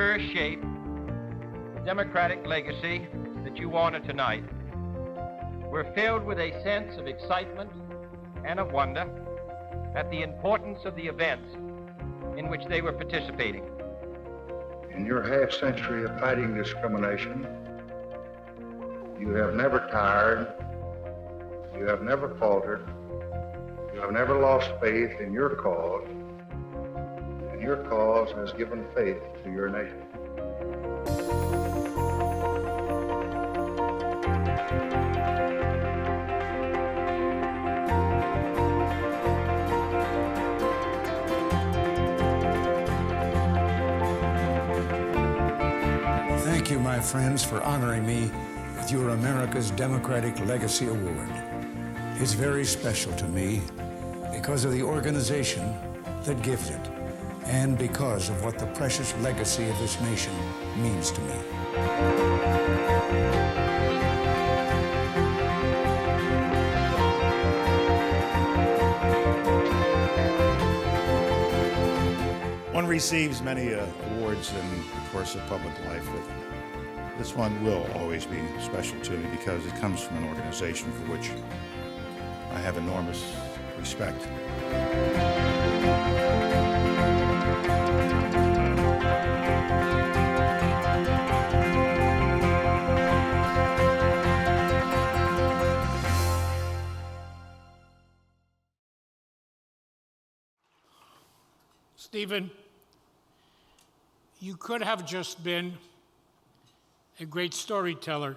sure shape the democratic legacy that you honor tonight. We're filled with a sense of excitement and of wonder at the importance of the events in which they were participating. In your half century of fighting discrimination, you have never tired, you have never faltered, you have never lost faith in your cause, and your cause has given faith to your nation. Thank you, my friends, for honoring me with your America's Democratic Legacy Award. It's very special to me because of the organization that gives it and because of what the precious legacy of this nation means to me. One receives many awards in the course of public life, but this one will always be special to me because it comes from an organization for which I have enormous respect. Stephen, you could have just been a great storyteller.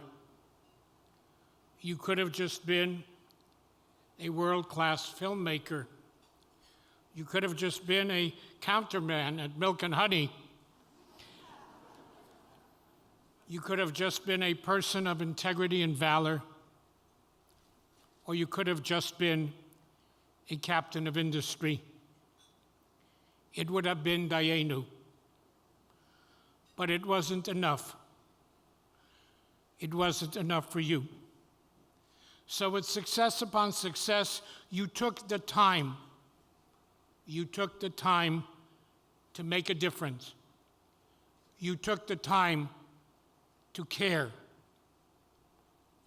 You could have just been a world-class filmmaker. You could have just been a counterman at Milk and Honey. You could have just been a person of integrity and valor. Or you could have just been a captain of industry. It would have been Dayenu. But it wasn't enough. It wasn't enough for you. So with success upon success, you took the time. You took the time to make a difference. You took the time to care.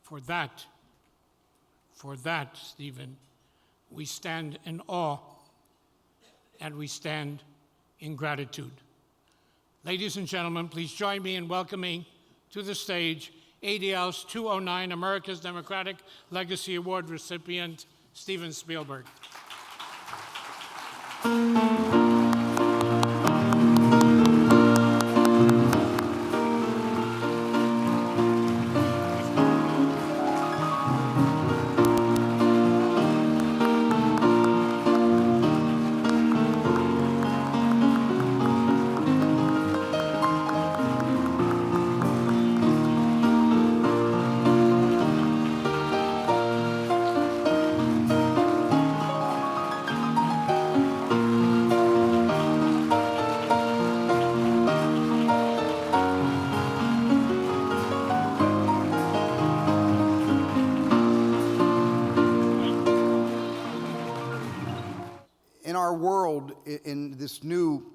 For that, Stephen, we stand in awe and we stand in gratitude. Ladies and gentlemen, please join me in welcoming to the stage ADL's 2009 America's Democratic Legacy Award recipient, Steven Spielberg. In our world, in this new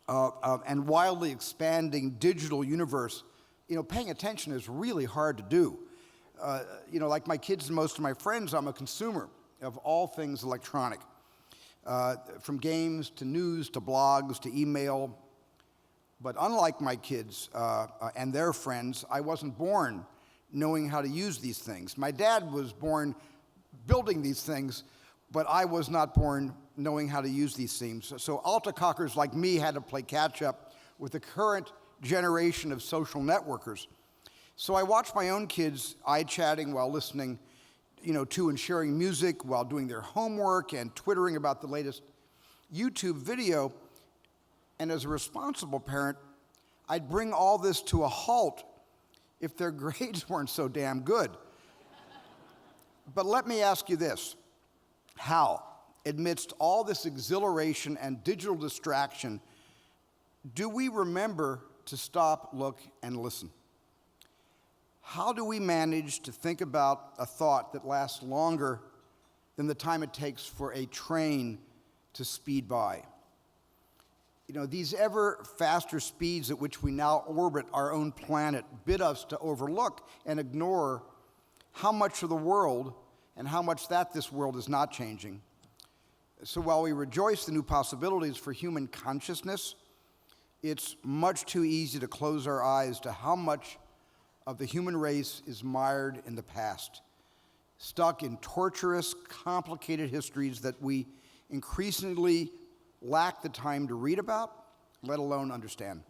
and wildly expanding digital universe, paying attention is really hard to do. Like my kids and most of my friends, I'm a consumer of all things electronic, from games to news to blogs to email. But unlike my kids and their friends, I wasn't born knowing how to use these things. My dad was born building these things, but I was not born knowing how to use these things. So altacockers like me had to play catch up with the current generation of social networkers. So I watched my own kids eye-chatting while listening, to and sharing music while doing their homework and twittering about the latest YouTube video. And as a responsible parent, I'd bring all this to a halt if their grades weren't so damn good. But let me ask you this. How, amidst all this exhilaration and digital distraction, do we remember to stop, look, and listen? How do we manage to think about a thought that lasts longer than the time it takes for a train to speed by? You know, these ever faster speeds at which we now orbit our own planet bid us to overlook and ignore how much of the world and how much that this world is not changing. So while we rejoice the new possibilities for human consciousness, it's much too easy to close our eyes to how much of the human race is mired in the past, stuck in torturous, complicated histories that we increasingly lack the time to read about, let alone understand.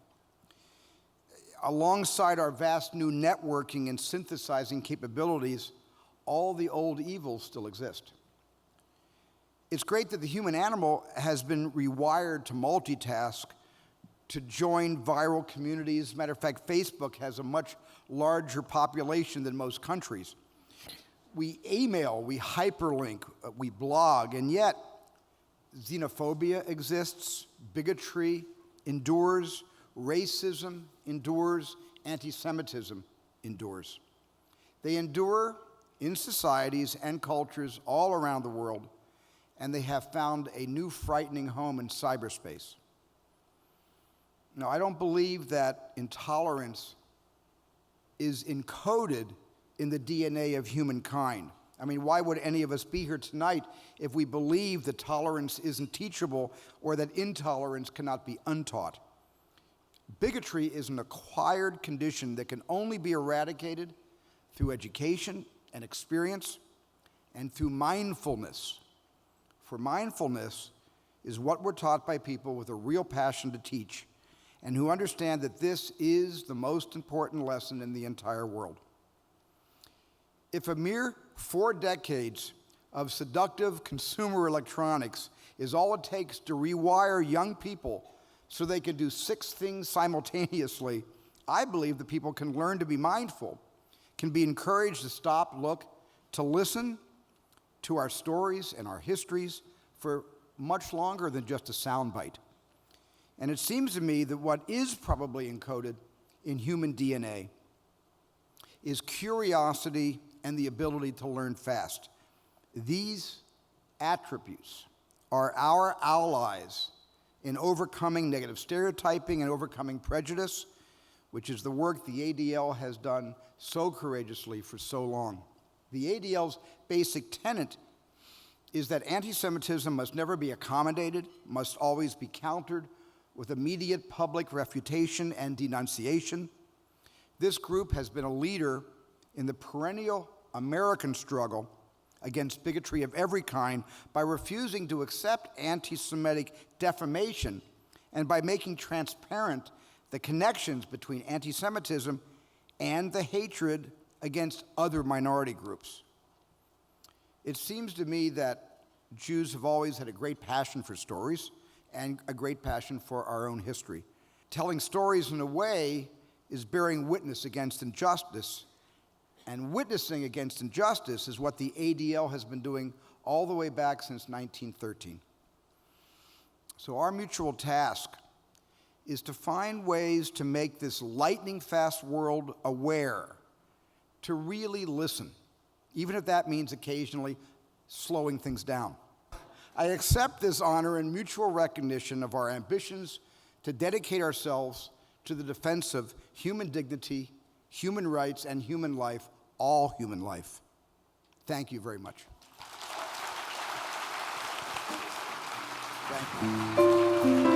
Alongside our vast new networking and synthesizing capabilities, all the old evils still exist. It's great that the human animal has been rewired to multitask, to join viral communities. Matter of fact, Facebook has a much larger population than most countries. We email, we hyperlink, we blog, and yet xenophobia exists, bigotry endures, racism endures, anti-Semitism endures. They endure in societies and cultures all around the world, and they have found a new frightening home in cyberspace. Now, I don't believe that intolerance is encoded in the DNA of humankind. I mean, why would any of us be here tonight if we believe that tolerance isn't teachable or that intolerance cannot be untaught? Bigotry is an acquired condition that can only be eradicated through education and experience and through mindfulness. For mindfulness is what we're taught by people with a real passion to teach and who understand that this is the most important lesson in the entire world. If a mere 4 decades of seductive consumer electronics is all it takes to rewire young people so they can do 6 things simultaneously, I believe that people can learn to be mindful, can be encouraged to stop, look, to listen to our stories and our histories for much longer than just a soundbite. And it seems to me that what is probably encoded in human DNA is curiosity and the ability to learn fast. These attributes are our allies in overcoming negative stereotyping and overcoming prejudice, which is the work the ADL has done so courageously for so long. The ADL's basic tenet is that anti-Semitism must never be accommodated, must always be countered with immediate public refutation and denunciation. This group has been a leader in the perennial American struggle against bigotry of every kind by refusing to accept anti-Semitic defamation and by making transparent the connections between anti-Semitism and the hatred against other minority groups. It seems to me that Jews have always had a great passion for stories and a great passion for our own history. Telling stories in a way is bearing witness against injustice, and witnessing against injustice is what the ADL has been doing all the way back since 1913. So our mutual task is to find ways to make this lightning-fast world aware, to really listen, even if that means occasionally slowing things down. I accept this honor in mutual recognition of our ambitions to dedicate ourselves to the defense of human dignity, human rights, and human life, all human life. Thank you very much. Thank you.